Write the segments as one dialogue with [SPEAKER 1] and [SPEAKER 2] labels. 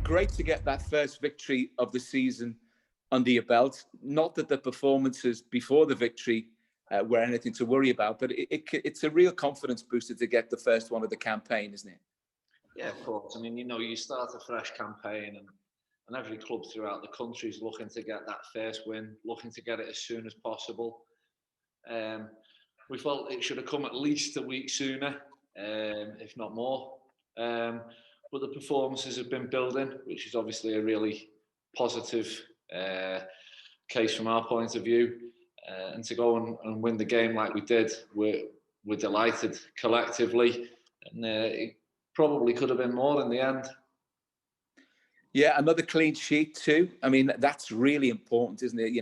[SPEAKER 1] great to get that first victory of the season under your belt. Not that the performances before the victory were anything to worry about, but it's a real confidence booster to get the first one of the campaign, isn't it?
[SPEAKER 2] Yeah, of course. I mean, you start a fresh campaign, and every club throughout the country is looking to get that first win, looking to get it as soon as possible. We felt it should have come at least a week sooner, if not more. But the performances have been building, which is obviously a really positive case from our point of view. And to go and win the game like we did, we're delighted collectively. And it probably could have been more in the end.
[SPEAKER 1] Yeah, another clean sheet too. I mean, that's really important, isn't it?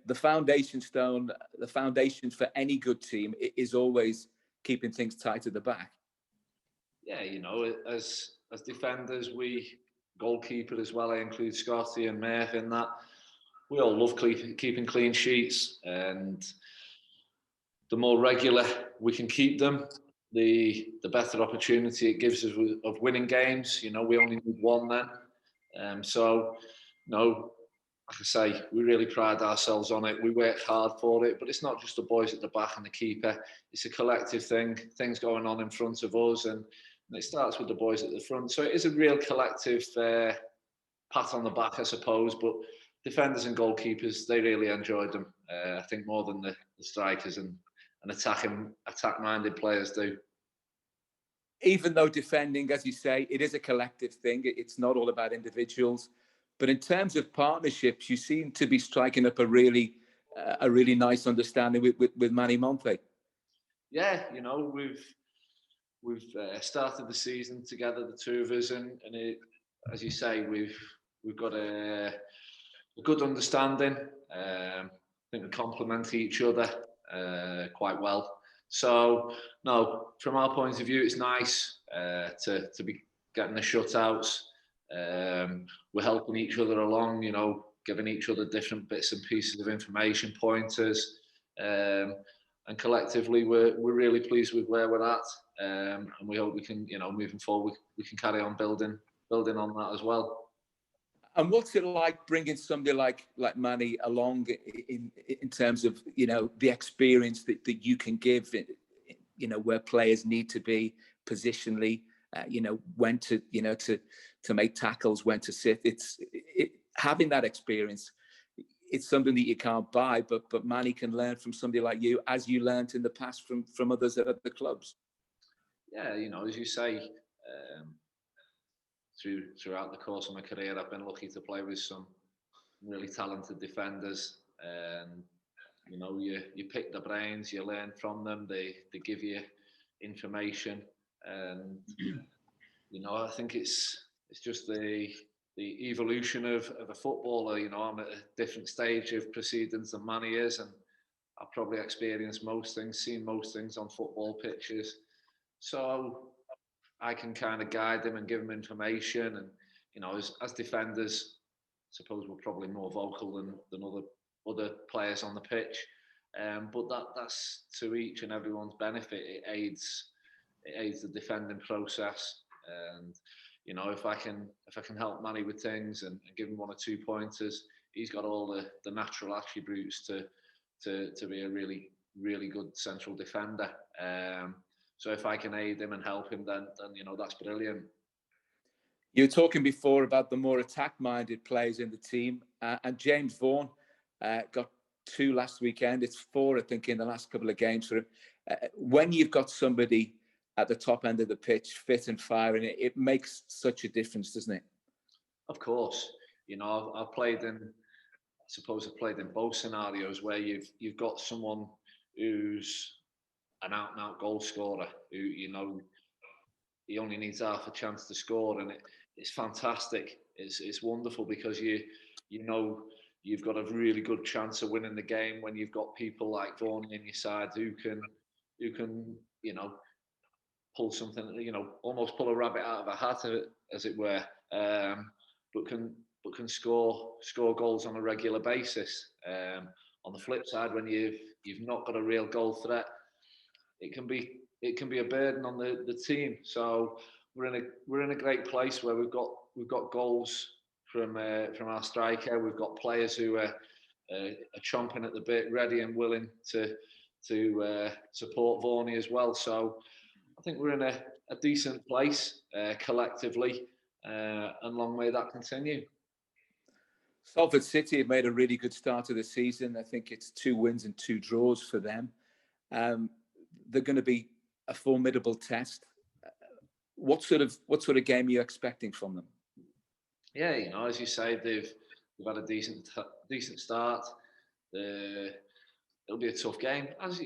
[SPEAKER 1] The foundation for any good team is always keeping things tight at the back.
[SPEAKER 2] Yeah, as defenders, goalkeeper as well, I include Scotty and Murph in that. We all love keeping clean sheets, and the more regular we can keep them, the better opportunity it gives us of winning games. We only need one then. Like I say, we really pride ourselves on it. We work hard for it, but it's not just the boys at the back and the keeper. It's a collective thing, things going on in front of us, and it starts with the boys at the front. So it is a real collective pat on the back, I suppose, but defenders and goalkeepers, they really enjoyed them. I think more than the strikers and attack-minded players do.
[SPEAKER 1] Even though defending, as you say, it is a collective thing. It's not all about individuals. But in terms of partnerships, you seem to be striking up a really nice understanding with Manny Monte.
[SPEAKER 2] Yeah, we've started the season together, the two of us, and as you say, we've got a good understanding. I think we complement each other quite well. So, no, from our point of view, it's nice to be getting the shutouts. We're helping each other along, giving each other different bits and pieces of information, pointers, and collectively we're really pleased with where we're at, and we hope we can, moving forward, we can carry on building on that as well.
[SPEAKER 1] And what's it like bringing somebody like Manny along in terms of the experience that you can give, where players need to be positionally, when to make tackles, when to sit. Having that experience, it's something that you can't buy, but Manny can learn from somebody like you, as you learned in the past from others at other clubs.
[SPEAKER 2] Yeah, as you say, throughout the course of my career, I've been lucky to play with some really talented defenders, and you pick their brains, you learn from them, they give you information, and I think it's just the evolution of a footballer. I'm at a different stage of proceedings than Manny is, and I've probably experienced most things, seen most things on football pitches, so I can kind of guide them and give them information. And as defenders, I suppose we're probably more vocal than other players on the pitch, but that's to each and everyone's benefit. It aids the defending process, and if I can help Manny with things and give him one or two pointers, he's got all the natural attributes to be a really, really good central defender. So if I can aid him and help him, then that's brilliant.
[SPEAKER 1] You were talking before about the more attack-minded players in the team, and James Vaughan got 2 last weekend. It's 4, I think, in the last couple of games for him. When you've got somebody at the top end of the pitch, fit and firing, it makes such a difference, doesn't it?
[SPEAKER 2] Of course. I've played in both scenarios where you've got someone who's an out-and-out goal scorer, who he only needs half a chance to score, and it's fantastic. It's wonderful because you've got a really good chance of winning the game when you've got people like Vaughan in your side who can pull something, almost pull a rabbit out of a hat, as it were, but can score goals on a regular basis. On the flip side, when you've not got a real goal threat, it can be a burden on the team. So we're in a great place where we've got goals from our striker. We've got players who are chomping at the bit, ready and willing to support Vaughan as well. So I think we're in a decent place collectively, and long may that continue.
[SPEAKER 1] Salford City have made a really good start to the season. I think it's 2 wins and 2 draws for them. They're going to be a formidable test. What sort of game are you expecting from them?
[SPEAKER 2] Yeah, as you say, they've had a decent start. It'll be a tough game, as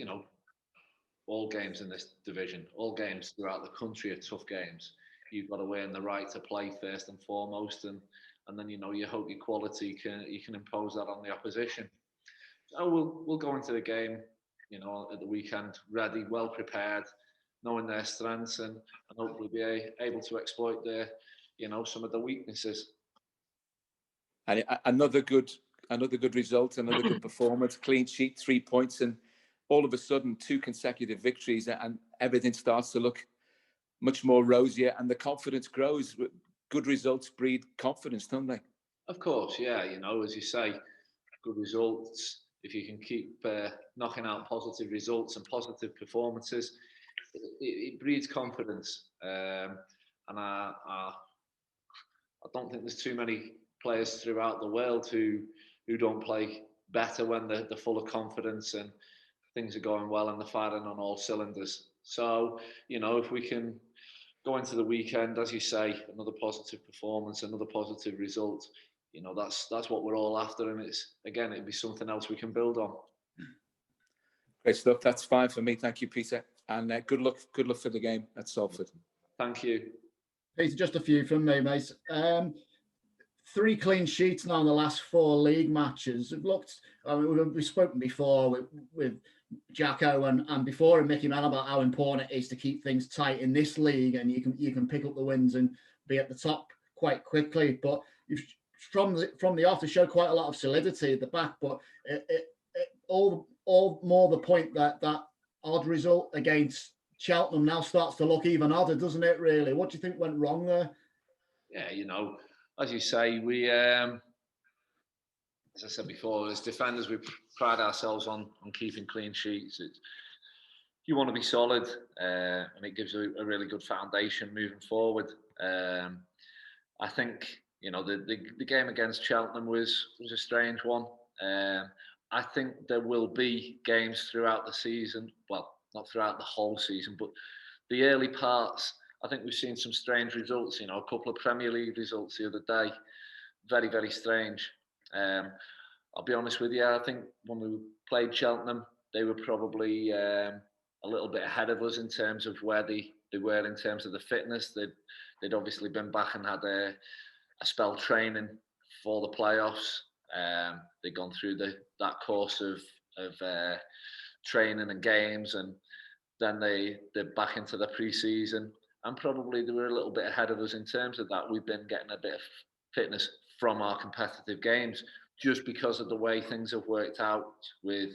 [SPEAKER 2] all games in this division, all games throughout the country are tough games. You've got to earn the right to play first and foremost, and then you hope your quality you can impose that on the opposition. So we'll go into the game, at the weekend ready, well prepared, knowing their strengths, and hopefully be able to exploit their, some of the weaknesses.
[SPEAKER 1] And another good result, another good performance, clean sheet, 3 points, and all of a sudden 2 consecutive victories, and everything starts to look much more rosier, and the confidence grows. Good results breed confidence, don't they?
[SPEAKER 2] Of course, yeah. As you say, good results. If you can keep knocking out positive results and positive performances, it breeds confidence. And I don't think there's too many players throughout the world who don't play better when they're full of confidence and things are going well and they're firing on all cylinders. So, if we can go into the weekend, as you say, another positive performance, another positive result, that's what we're all after, and it'd be something else we can build on.
[SPEAKER 1] Great stuff. That's fine for me. Thank you, Peter, and good luck for the game at Salford.
[SPEAKER 2] Thank you,
[SPEAKER 3] Peter. Just a few from me, mate. 3 clean sheets now in the last 4 league matches. It looked. We've spoken before with Jacko and before and Mickey Man about how important it is to keep things tight in this league, and you can pick up the wins and be at the top quite quickly. But you've from the off to show quite a lot of solidity at the back. But it all more the point that odd result against Cheltenham now starts to look even odder, doesn't it? Really, what do you think went wrong there?
[SPEAKER 2] Yeah, as you say, we, as I said before, as defenders, we pride ourselves on keeping clean sheets. You want to be solid, and it gives you a really good foundation moving forward. I think the game against Cheltenham was a strange one. I think there will be games throughout the season. Well, not throughout the whole season, but the early parts. I think we've seen some strange results. A couple of Premier League results the other day. Very, very strange. I'll be honest with you. I think when we played Cheltenham, they were probably a little bit ahead of us in terms of where they were in terms of the fitness. They'd obviously been back and had a spell training for the playoffs. They'd gone through that course of training and games, and then they're back into the pre-season, and probably they were a little bit ahead of us in terms of that. We've been getting a bit of fitness from our competitive games just because of the way things have worked out with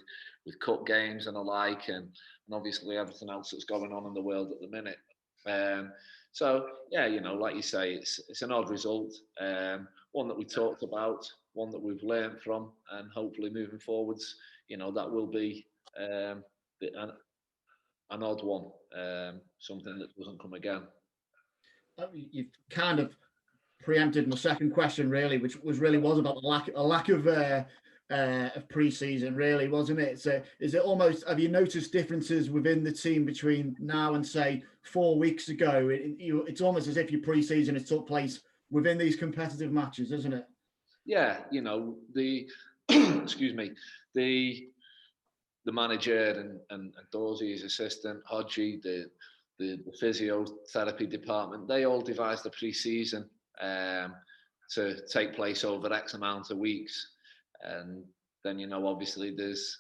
[SPEAKER 2] cup games and alike, and obviously everything else that's going on in the world at the minute. So yeah, like you say, it's an odd result, one that we talked about, one that we've learned from, and hopefully moving forwards, that will be an odd one, something that doesn't come again.
[SPEAKER 3] You've kind of preempted my second question, really, which was about the lack of pre-season, really, wasn't it? So is it almost, have you noticed differences within the team between now and say 4 weeks ago? It's almost as if your pre-season has took place within these competitive matches, isn't it?
[SPEAKER 2] Yeah, the excuse me, the manager and Dorsey, his assistant, Hodgie, the physiotherapy department, they all devised a pre-season to take place over X amount of weeks. And then, obviously there's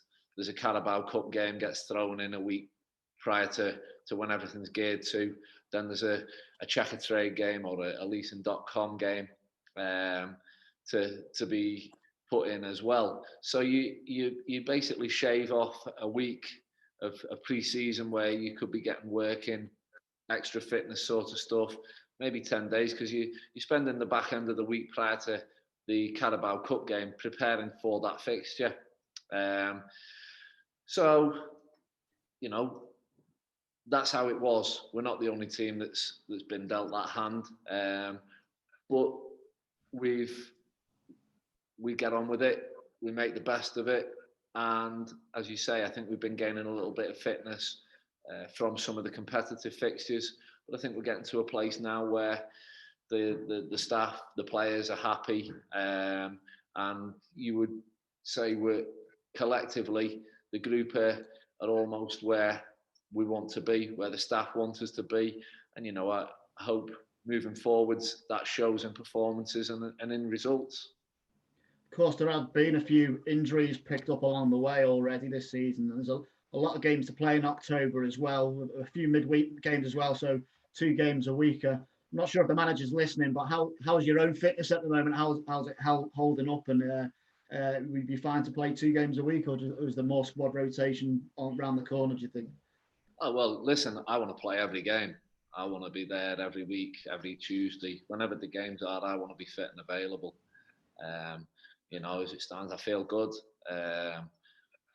[SPEAKER 2] a Carabao Cup game gets thrown in a week prior to when everything's geared to. Then there's a Checker Trade game or a leasing.com game to be put in as well. So you basically shave off a week of pre-season where you could be getting work in, extra fitness sort of stuff. maybe 10 days, because you're spending the back end of the week prior to the Carabao Cup game preparing for that fixture. So, you know, that's how it was. We're not the only team that's been dealt that hand, but we get on with it. We make the best of it, and as you say, I think we've been gaining a little bit of fitness from some of the competitive fixtures. But I think we're getting to a place now where the staff, the players are happy, and you would say we're collectively, the group are almost where we want to be, where the staff want us to be. And, you know, I hope moving forwards that shows in performances and in results.
[SPEAKER 3] Of course, there have been a few injuries picked up along the way already this season. There's a lot of games to play in October as well, a few midweek games as well, so 2 games a week. I'm not sure if the manager's listening, but how's your own fitness at the moment? How's it holding up? And would you be fine to play 2 games a week, or is there more squad rotation around the corner, do you think?
[SPEAKER 2] Oh, well, listen, I want to play every game. I want to be there every week, every Tuesday. Whenever the games are, I want to be fit and available. You know, as it stands, I feel good.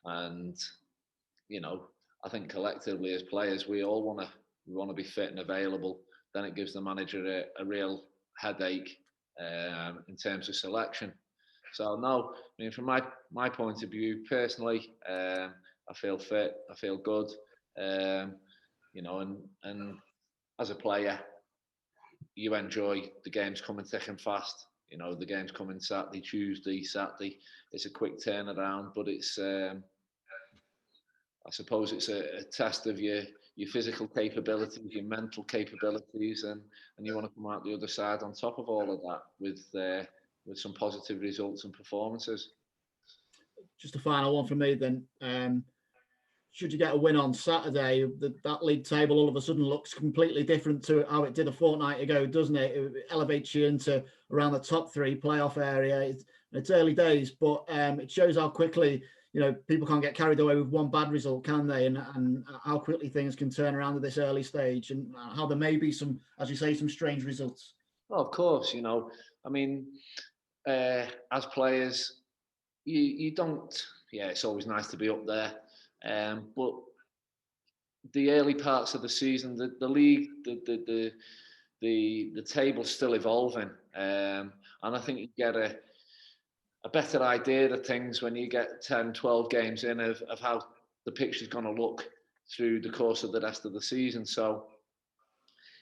[SPEAKER 2] And, you know, I think collectively as players, we all want to be fit and available. Then it gives the manager a real headache in terms of selection. So, no, I mean, from my point of view, personally, I feel fit, I feel good. You know, and as a player, you enjoy the games coming thick and fast. You know, the games coming Saturday, Tuesday, Saturday. It's a quick turnaround, but it's I suppose it's a test of your physical capabilities, your mental capabilities, and you want to come out the other side on top of all of that with some positive results and performances.
[SPEAKER 3] Just a final one from me then. Should you get a win on Saturday, that league table all of a sudden looks completely different to how it did a fortnight ago, doesn't it? It elevates you into around the top 3 playoff area. It's early days, but it shows how quickly, you know, people can't get carried away with one bad result, can they? And how quickly things can turn around at this early stage, and how there may be some, as you say, some strange results.
[SPEAKER 2] Well, of course, you know, I mean, as players, you don't. Yeah, it's always nice to be up there. But the early parts of the season, the league, the table's still evolving, and I think you get a better idea of things when you get 10, 12 games in of how the picture's going to look through the course of the rest of the season. So,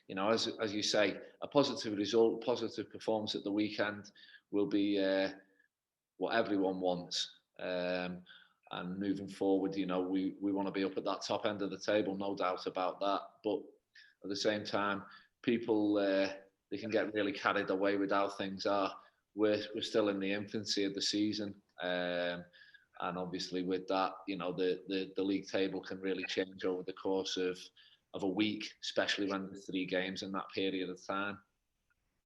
[SPEAKER 2] you know, as you say, a positive result, positive performance at the weekend will be what everyone wants. And moving forward, you know, we want to be up at that top end of the table, no doubt about that. But at the same time, people they can get really carried away with how things are. We're still in the infancy of the season, and obviously with that, you know, the league table can really change over the course of a week, especially when there's 3 games in that period of time.